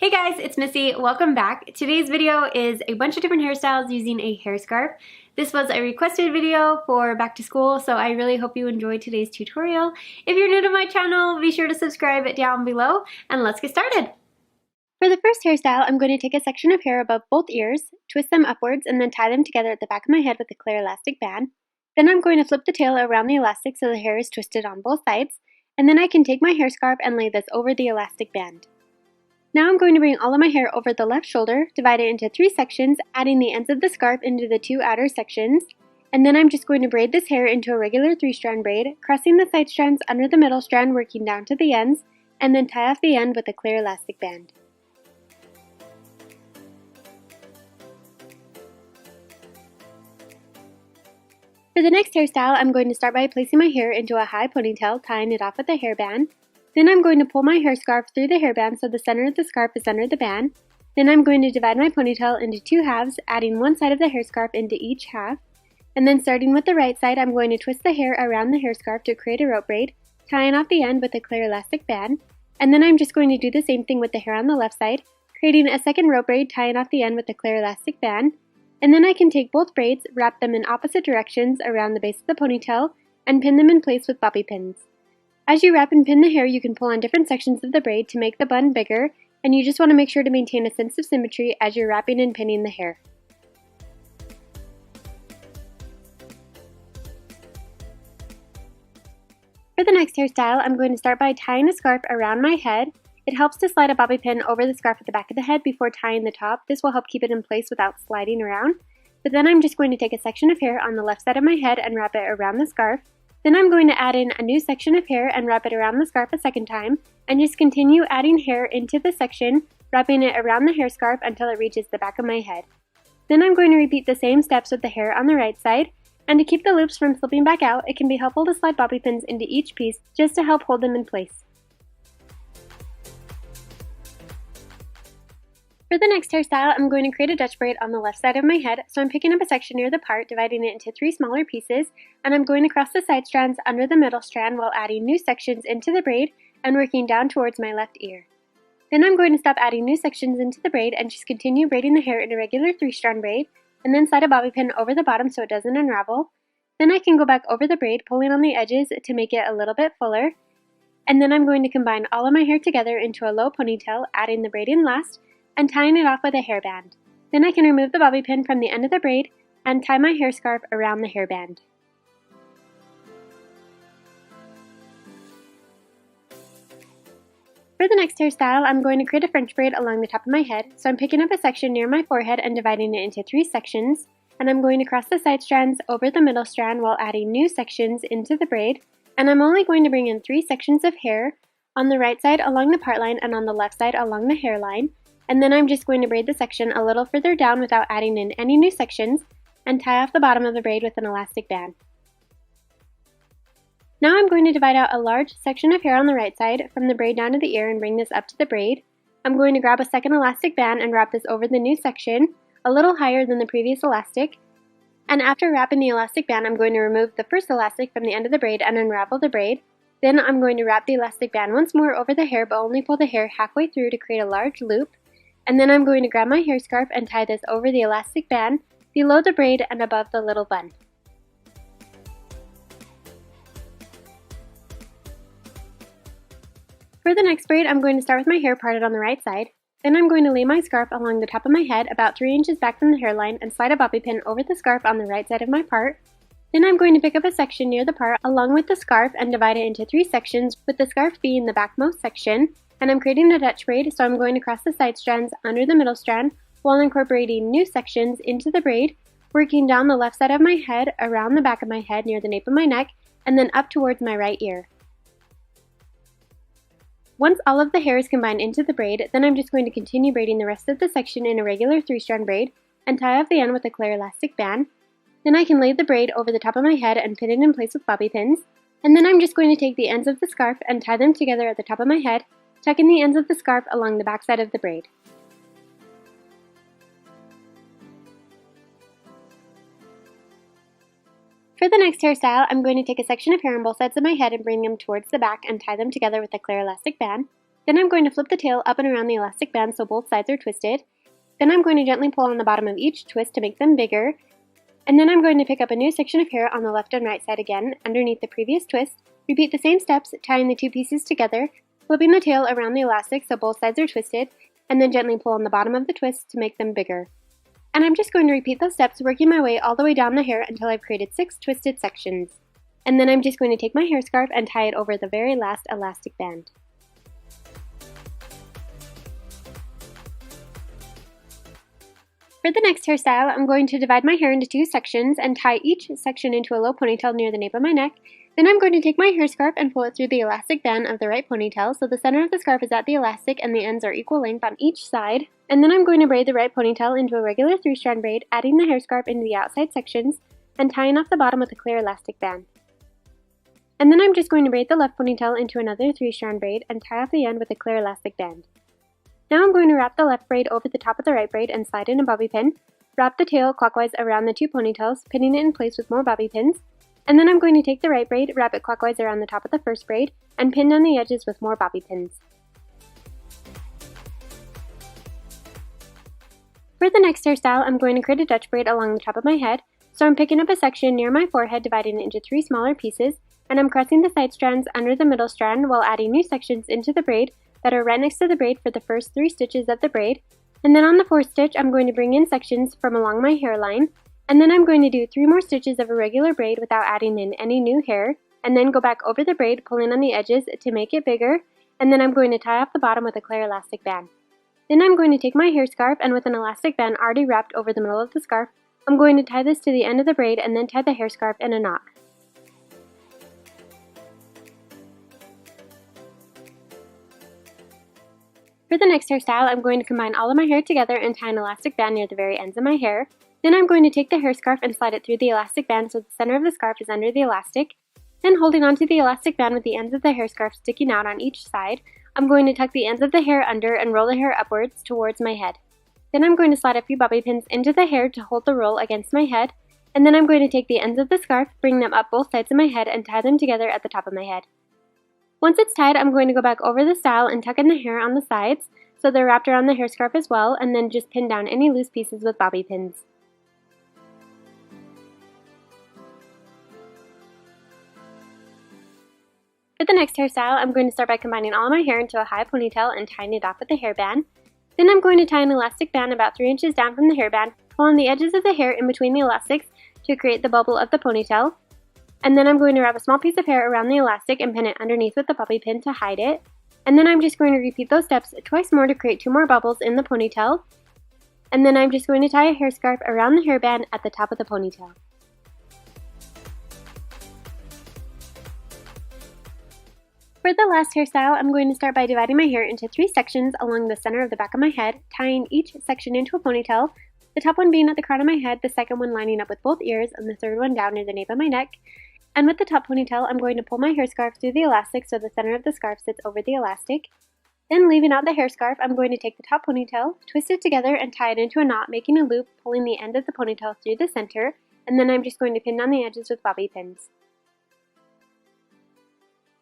Hey guys, it's Missy. Welcome back. Today's video is a bunch of different hairstyles using a hair scarf. This was a requested video for back to school, so I really hope you enjoyed today's tutorial. If you're new to my channel, be sure to subscribe down below, and let's get started. For the first hairstyle, I'm going to take a section of hair above both ears, twist them upwards, and then tie them together at the back of my head with a clear elastic band. Then I'm going to flip the tail around the elastic so the hair is twisted on both sides, and then I can take my hair scarf and lay this over the elastic band. Now I'm going to bring all of my hair over the left shoulder, divide it into 3 sections, adding the ends of the scarf into the 2 outer sections, and then I'm just going to braid this hair into a regular 3-strand braid, crossing the side strands under the middle strand, working down to the ends, and then tie off the end with a clear elastic band. For the next hairstyle, I'm going to start by placing my hair into a high ponytail, tying it off with a hairband. Then I'm going to pull my hair scarf through the hairband so the center of the scarf is under the band. Then I'm going to divide my ponytail into 2 halves, adding one side of the hair scarf into each half. And then starting with the right side, I'm going to twist the hair around the hair scarf to create a rope braid, tying off the end with a clear elastic band. And then I'm just going to do the same thing with the hair on the left side, creating a second rope braid, tying off the end with a clear elastic band. And then I can take both braids, wrap them in opposite directions around the base of the ponytail, and pin them in place with bobby pins. As you wrap and pin the hair, you can pull on different sections of the braid to make the bun bigger, and you just want to make sure to maintain a sense of symmetry as you're wrapping and pinning the hair. For the next hairstyle, I'm going to start by tying a scarf around my head. It helps to slide a bobby pin over the scarf at the back of the head before tying the top. This will help keep it in place without sliding around. But then I'm just going to take a section of hair on the left side of my head and wrap it around the scarf. Then I'm going to add in a new section of hair and wrap it around the scarf a second time, and just continue adding hair into the section, wrapping it around the hair scarf until it reaches the back of my head. Then I'm going to repeat the same steps with the hair on the right side, and to keep the loops from slipping back out, it can be helpful to slide bobby pins into each piece just to help hold them in place. For the next hairstyle, I'm going to create a Dutch braid on the left side of my head, so I'm picking up a section near the part, dividing it into 3 smaller pieces, and I'm going to cross the side strands under the middle strand while adding new sections into the braid and working down towards my left ear. Then I'm going to stop adding new sections into the braid and just continue braiding the hair in a regular 3-strand braid, and then slide a bobby pin over the bottom so it doesn't unravel. Then I can go back over the braid, pulling on the edges to make it a little bit fuller, and then I'm going to combine all of my hair together into a low ponytail, adding the braiding last, and tying it off with a hairband. Then I can remove the bobby pin from the end of the braid and tie my hair scarf around the hairband. For the next hairstyle, I'm going to create a French braid along the top of my head, so I'm picking up a section near my forehead and dividing it into 3 sections, and I'm going to cross the side strands over the middle strand while adding new sections into the braid, and I'm only going to bring in 3 sections of hair, on the right side along the part line and on the left side along the hairline. And then I'm just going to braid the section a little further down without adding in any new sections, and tie off the bottom of the braid with an elastic band. Now I'm going to divide out a large section of hair on the right side from the braid down to the ear and bring this up to the braid. I'm going to grab a second elastic band and wrap this over the new section, a little higher than the previous elastic. And after wrapping the elastic band, I'm going to remove the first elastic from the end of the braid and unravel the braid. Then I'm going to wrap the elastic band once more over the hair, but only pull the hair halfway through to create a large loop. And then I'm going to grab my hair scarf and tie this over the elastic band, below the braid and above the little bun. For the next braid, I'm going to start with my hair parted on the right side. Then I'm going to lay my scarf along the top of my head about 3 inches back from the hairline and slide a bobby pin over the scarf on the right side of my part. Then I'm going to pick up a section near the part along with the scarf and divide it into 3 sections, with the scarf being the backmost section. And I'm creating a Dutch braid, so I'm going to cross the side strands under the middle strand while incorporating new sections into the braid, working down the left side of my head, around the back of my head near the nape of my neck, and then up towards my right ear. Once all of the hair is combined into the braid, then I'm just going to continue braiding the rest of the section in a regular 3-strand braid and tie off the end with a clear elastic band. Then I can lay the braid over the top of my head and pin it in place with bobby pins. And then I'm just going to take the ends of the scarf and tie them together at the top of my head, tucking the ends of the scarf along the back side of the braid. For the next hairstyle, I'm going to take a section of hair on both sides of my head and bring them towards the back and tie them together with a clear elastic band. Then I'm going to flip the tail up and around the elastic band so both sides are twisted. Then I'm going to gently pull on the bottom of each twist to make them bigger. And then I'm going to pick up a new section of hair on the left and right side again, underneath the previous twist. Repeat the same steps, tying the two pieces together, flipping the tail around the elastic so both sides are twisted, and then gently pull on the bottom of the twist to make them bigger. And I'm just going to repeat those steps, working my way all the way down the hair until I've created 6 twisted sections. And then I'm just going to take my hair scarf and tie it over the very last elastic band. For the next hairstyle, I'm going to divide my hair into 2 sections and tie each section into a low ponytail near the nape of my neck. Then I'm going to take my hair scarf and pull it through the elastic band of the right ponytail so the center of the scarf is at the elastic and the ends are equal length on each side. And then I'm going to braid the right ponytail into a regular 3-strand braid, adding the hair scarf into the outside sections and tying off the bottom with a clear elastic band. And then I'm just going to braid the left ponytail into another 3-strand braid and tie off the end with a clear elastic band. Now I'm going to wrap the left braid over the top of the right braid and slide in a bobby pin. Wrap the tail clockwise around the 2 ponytails, pinning it in place with more bobby pins. And then I'm going to take the right braid, wrap it clockwise around the top of the first braid, and pin down the edges with more bobby pins. For the next hairstyle, I'm going to create a Dutch braid along the top of my head. So I'm picking up a section near my forehead, dividing it into 3 smaller pieces, and I'm crossing the side strands under the middle strand while adding new sections into the braid that are right next to the braid for the first 3 stitches of the braid. And then on the 4th stitch, I'm going to bring in sections from along my hairline, and then I'm going to do 3 more stitches of a regular braid without adding in any new hair, and then go back over the braid, pulling on the edges to make it bigger, and then I'm going to tie off the bottom with a clear elastic band. Then I'm going to take my hair scarf, and with an elastic band already wrapped over the middle of the scarf, I'm going to tie this to the end of the braid and then tie the hair scarf in a knot. For the next hairstyle, I'm going to combine all of my hair together and tie an elastic band near the very ends of my hair. Then I'm going to take the hair scarf and slide it through the elastic band so the center of the scarf is under the elastic. Then holding onto the elastic band with the ends of the hair scarf sticking out on each side, I'm going to tuck the ends of the hair under and roll the hair upwards towards my head. Then I'm going to slide a few bobby pins into the hair to hold the roll against my head, and then I'm going to take the ends of the scarf, bring them up both sides of my head, and tie them together at the top of my head. Once it's tied, I'm going to go back over the style and tuck in the hair on the sides so they're wrapped around the hair scarf as well, and then just pin down any loose pieces with bobby pins. For the next hairstyle, I'm going to start by combining all of my hair into a high ponytail and tying it off with a hairband. Then I'm going to tie an elastic band about 3 inches down from the hairband, pull on the edges of the hair in between the elastics to create the bubble of the ponytail. And then I'm going to wrap a small piece of hair around the elastic and pin it underneath with the bobby pin to hide it. And then I'm just going to repeat those steps twice more to create 2 more bubbles in the ponytail. And then I'm just going to tie a hair scarf around the hairband at the top of the ponytail. For the last hairstyle, I'm going to start by dividing my hair into 3 sections along the center of the back of my head, tying each section into a ponytail, the top one being at the crown of my head, the second one lining up with both ears, and the third one down near the nape of my neck. And with the top ponytail, I'm going to pull my hair scarf through the elastic so the center of the scarf sits over the elastic. Then leaving out the hair scarf, I'm going to take the top ponytail, twist it together, and tie it into a knot, making a loop, pulling the end of the ponytail through the center, and then I'm just going to pin down the edges with bobby pins.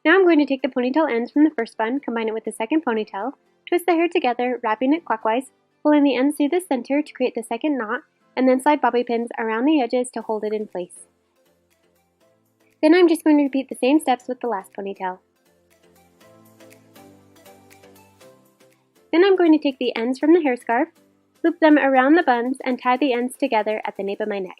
Now I'm going to take the ponytail ends from the first bun, combine it with the second ponytail, twist the hair together, wrapping it clockwise, pulling the ends through the center to create the second knot, and then slide bobby pins around the edges to hold it in place. Then I'm just going to repeat the same steps with the last ponytail. Then I'm going to take the ends from the hair scarf, loop them around the buns, and tie the ends together at the nape of my neck.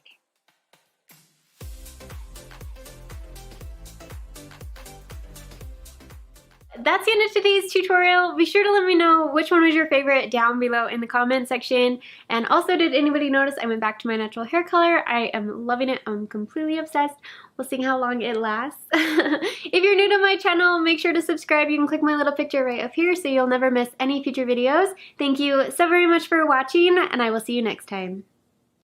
That's the end of today's tutorial. Be sure to let me know which one was your favorite down below in the comment section. And also, did anybody notice I went back to my natural hair color? I am loving it. I'm completely obsessed. We'll see how long it lasts. If you're new to my channel, make sure to subscribe. You can click my little picture right up here so you'll never miss any future videos. Thank you so very much for watching, and I will see you next time.